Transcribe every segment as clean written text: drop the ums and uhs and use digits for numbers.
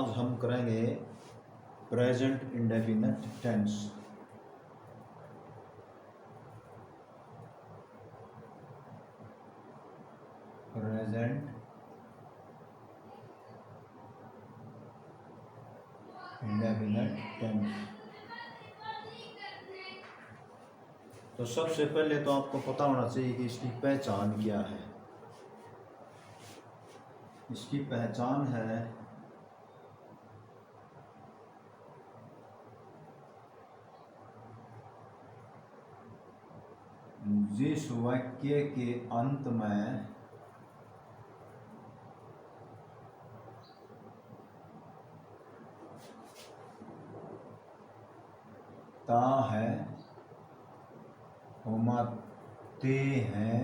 आज हम करेंगे present indefinite tense. Present indefinite tense. तो सबसे पहले तो आपको पता होना चाहिए कि इसकी पहचान क्या है। इसकी पहचान है जिस वाक्य के अंत में ता है, कोमा ते हैं,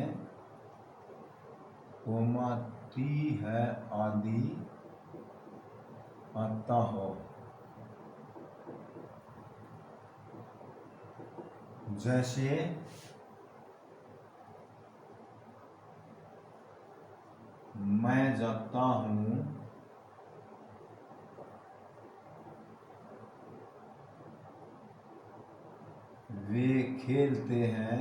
कोमा ती है आदि आता हो। जैसे मैं जाता हूँ, वे खेलते हैं,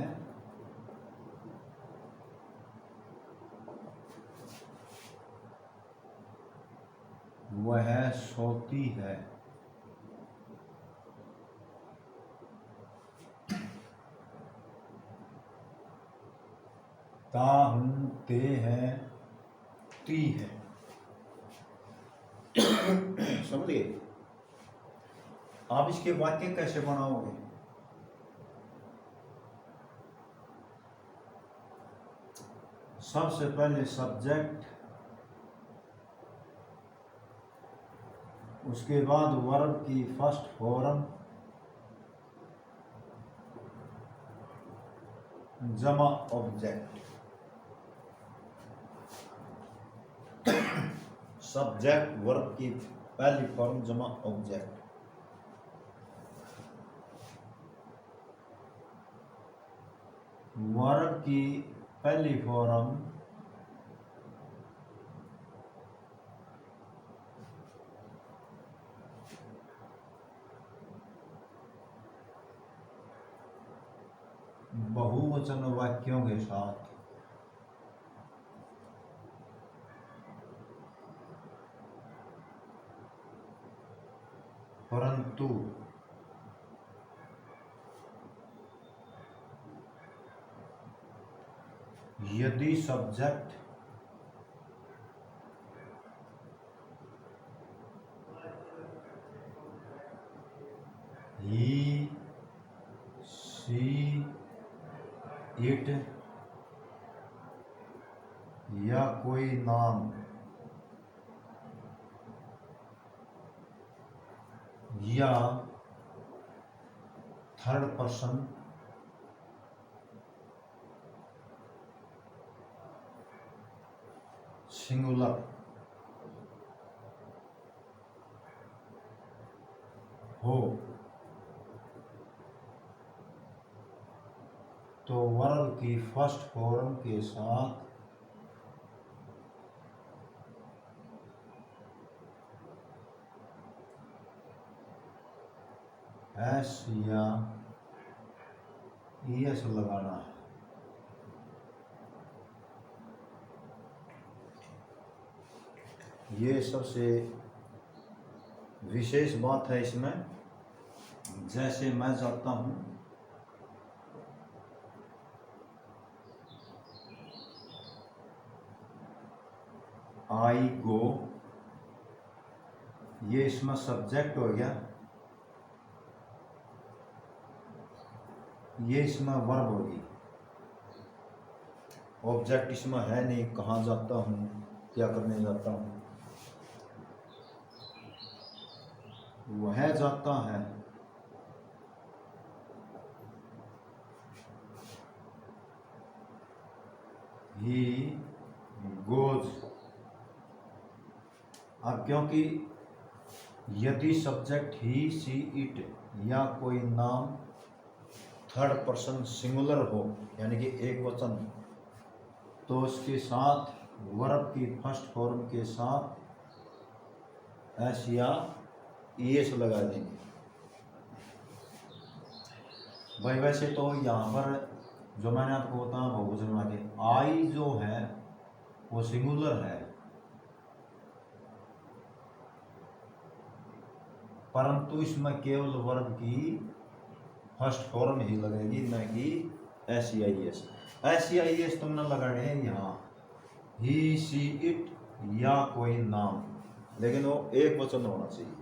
वह सोती है। ता हूँ, ते है, ती है। समझ गए? आप इसके वाक्य कैसे बनाओगे? सबसे पहले सब्जेक्ट, उसके बाद वर्ब की फर्स्ट फॉर्म जमा ऑब्जेक्ट। सब्जेक्ट वर्ब की पहली फॉर्म जमा ऑब्जेक्ट। वर्ब की पहली फॉर्म बहुवचन वाक्यों के साथ परंतु यदि सब्जेक्ट ही, शी, इट या कोई नाम या थर्ड पर्सन सिंगुलर हो तो वर्ब की फर्स्ट फॉर्म के साथ एस या ईएस लगाना है। ये सबसे विशेष बात है इसमें। जैसे मैं जाता हूँ, आई गो, ये इसमें सब्जेक्ट हो गया, ये इसमें वर्ब होगी। ऑब्जेक्ट इसमें है नहीं, कहाँ जाता हूँ, क्या करने जाता हूँ। वह जाता है, ही गोज। अब क्योंकि यदि सब्जेक्ट ही, सी, इट या कोई नाम थर्ड पर्सन सिंगुलर हो यानी कि एक वचन, तो उसके साथ वर्ब की फर्स्ट फॉर्म के साथ एस या ES लगा देंगे। भाई वैसे तो यहाँ पर जो मैंने आपको बताया बहुवचन वाक्य, आई जो है वो सिंगुलर है, परंतु इसमें केवल वर्ब की फर्स्ट फॉर्म ही लगेगी, न कि SEIS। SEIS तुमने लगाने हैं यहाँ ही, सी, इट या कोई नाम, लेकिन वो एक वचन होना चाहिए।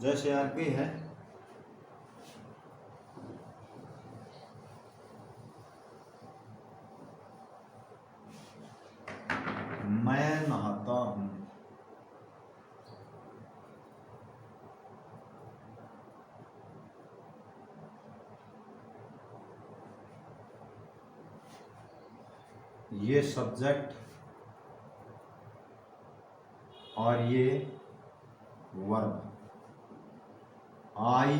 जैसे आगे है मैं नहाता हूं, ये सब्जेक्ट और ये वर्ब। आई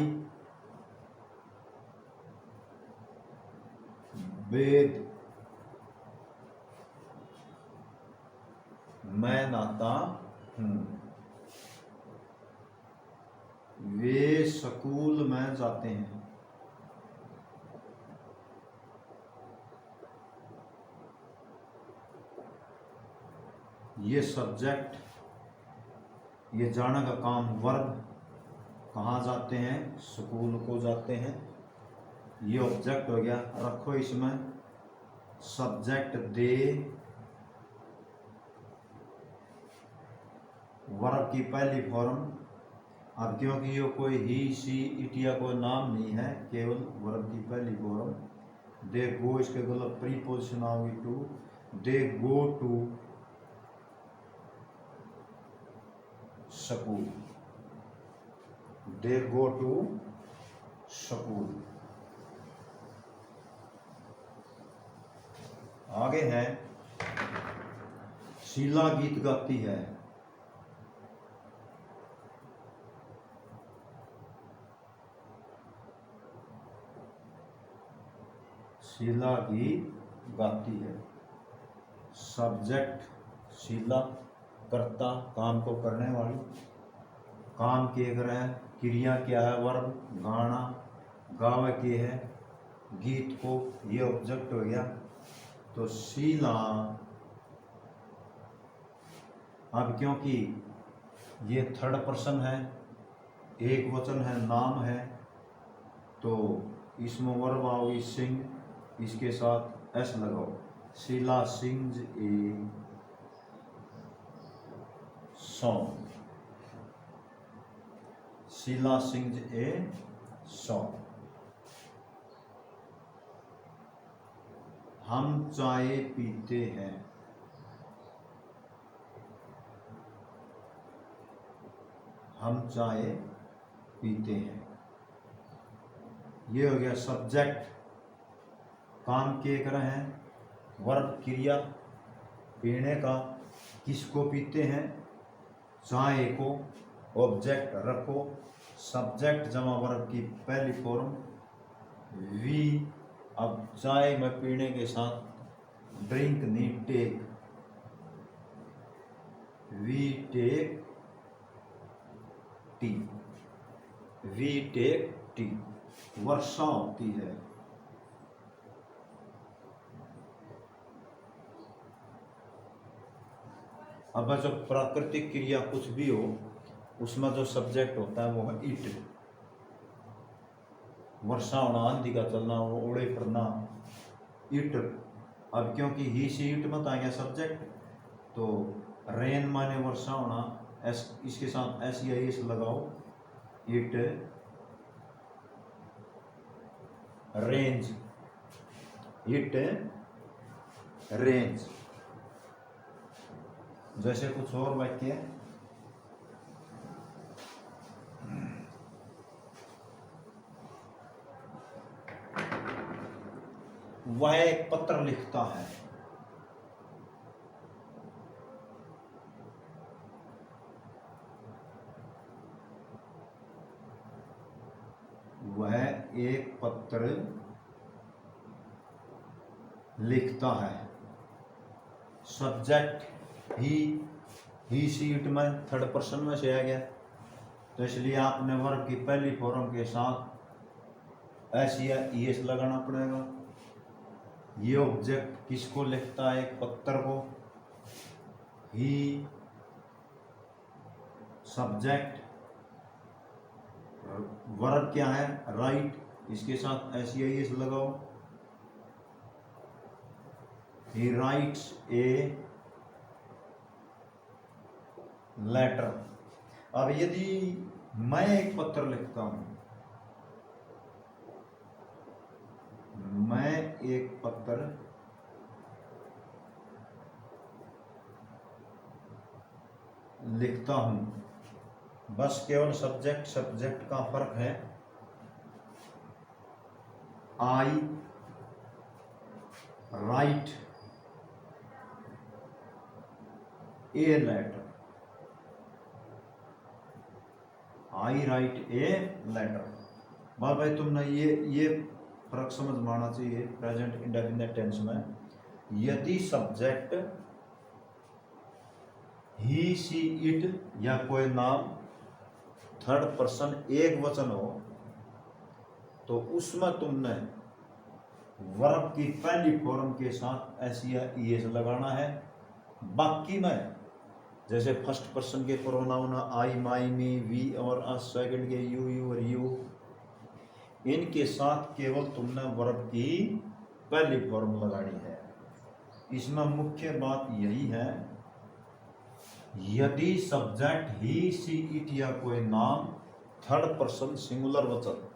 वेद, मैं नहाता हूं, वे स्कूल में जाते हैं। ये सब्जेक्ट, ये जाने का काम वर्ब, कहाँ जाते हैं, स्कूल को जाते हैं। ये ऑब्जेक्ट हो गया, रखो इसमें सब्जेक्ट दे, वर्ब की पहली फॉर्म। अब क्योंकि ये कोई ही, सी, इट या कोई नाम नहीं है, केवल वर्ब की पहली फॉर्म। दे गो, इसके गलत प्रीपोजिशन आओगी to, they go to school, they go to school. आगे है शीला गीत गाती है। शीला गीत गाती है, सब्जेक्ट शीला, कर्ता काम को करने वाली, काम किए कर है, क्रिया क्या है वर्ब, गाना, गावे के है, गीत को, ये ऑब्जेक्ट हो गया। तो शीला, अब क्योंकि ये थर्ड पर्सन है, एक वचन है, नाम है, तो इसमें वर्ब आओगी सिंग, इसके साथ एस लगाओ, Sheela sings a song, Sheela sings a song. हम चाय पीते हैं, हम चाय पीते हैं। ये हो गया सब्जेक्ट, काम किए कर रहे हैं, वर्ब क्रिया, पीने का, किसको पीते हैं, चाय को, ऑब्जेक्ट रखो, सब्जेक्ट जमा वर्ब की पहली फॉर्म वी। अब चाय में पीने के साथ ड्रिंक नहीं, take, we take tea, we take tea. वर्षा होती है, अब जो प्राकृतिक क्रिया कुछ भी हो, उसमें जो सब्जेक्ट होता है वो है इट। वर्षा होना, आंधी का चलना, वो उड़े फिरना, इट। अब क्योंकि ही, सी, इट मत आ गया सब्जेक्ट, तो रेन माने वर्षा होना, एस, इसके साथ एस या एस लगाओ, इट रेंज, इट रेंज। जैसे कुछ और वाक्य, वह एक पत्र लिखता है, वह एक पत्र लिखता है, subject he, he see it में थर्ड पर्सन में से आ गया, तो इसलिए आपने वर्ब की पहली फॉर्म के साथ एस या ईएस लगाना पड़ेगा। ये ऑब्जेक्ट किसको लिखता है? एक पत्थर को। ही सब्जेक्ट, वर्ब क्या है? राइट, इसके साथ एस या ईएस लगाओ। He writes a letter. अब यदि मैं एक पत्र लिखता हूं, मैं एक पत्र लिखता हूं, बस केवल सब्जेक्ट सब्जेक्ट का फर्क है। I write a letter, I write a letter. वाह भाई, तुमने ये फर्क समझ में आना चाहिए प्रेजेंट इंडेफिनिट टेंस में। यदि सब्जेक्ट ही सी इट या कोई नाम थर्ड पर्सन एक वचन हो, तो उसमें तुमने वर्ब की पहली फॉर्म के साथ एस या ईएस लगाना है। बाकी में जैसे फर्स्ट पर्सन के pronoun I my me we और अस, सेकंड के यू यू और यू, इनके साथ केवल तुमने वर्ब की पहली फॉर्म लगानी है। इसमें मुख्य बात यही है, यदि सब्जेक्ट ही सी इट या कोई नाम थर्ड पर्सन सिंगुलर वचन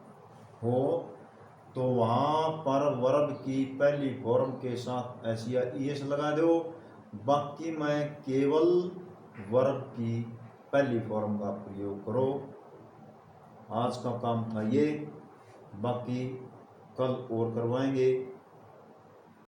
हो, तो वहां पर वर्ब की पहली फॉर्म के साथ एस या ईएस लगा दो। बाकी में केवल वर्ब की पहली फॉर्म का प्रयोग करो। आज का काम था ये, बाकी कल और करवाएंगे।